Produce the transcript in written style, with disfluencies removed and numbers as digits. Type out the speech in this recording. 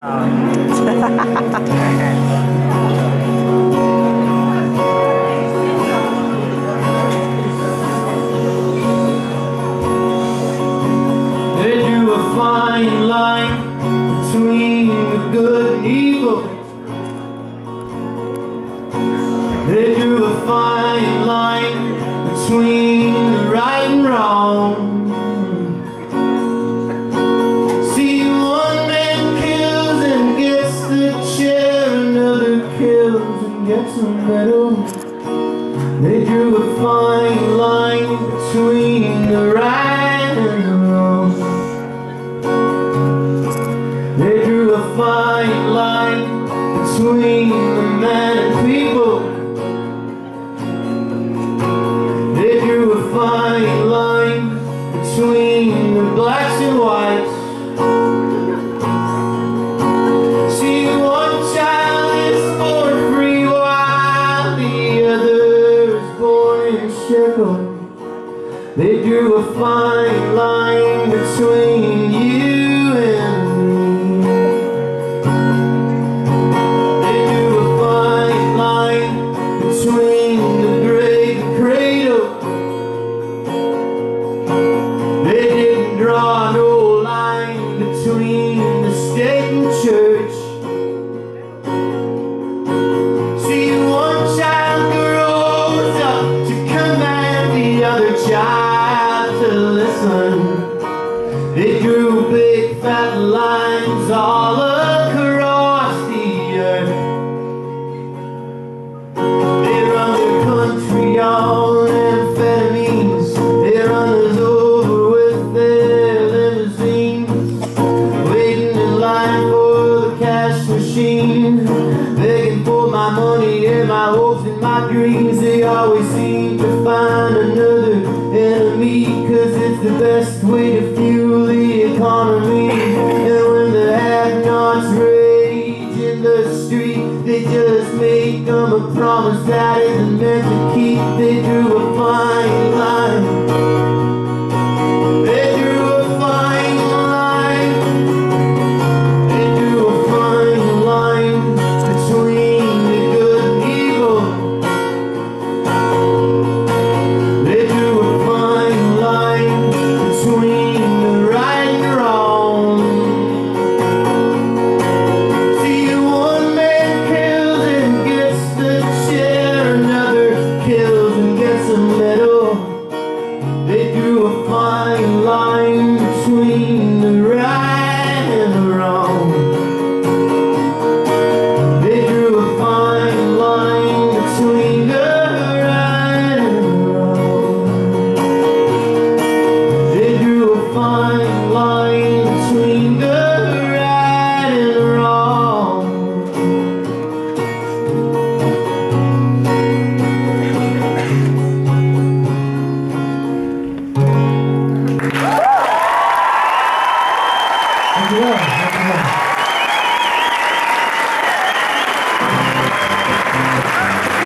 They drew a fine line between the good and evil. They drew a fine line between the right and wrong. See, one man kills and gets the chair, another kills and gets a medal. They drew a fine line between the right and the wrong. They drew a fine line between the man and people. They drew a fine line between the blacks and whites. See, one child is born free while the other is born in shekels. They drew a fine line between you and me. They drew a fine line between the grave and cradle. They didn't draw no line between the state and church. See, one child grows up to command the other child to listen. They drew big fat lines all across the earth. They run the country on amphetamines. They run us over with their limousines, waiting in line for the cash machine, begging for my money and my hopes and my dreams. They always seem to find another enemy, 'cause it's the best way to fuel the economy. And when the have-nots rage in the street, they just make them a promise that is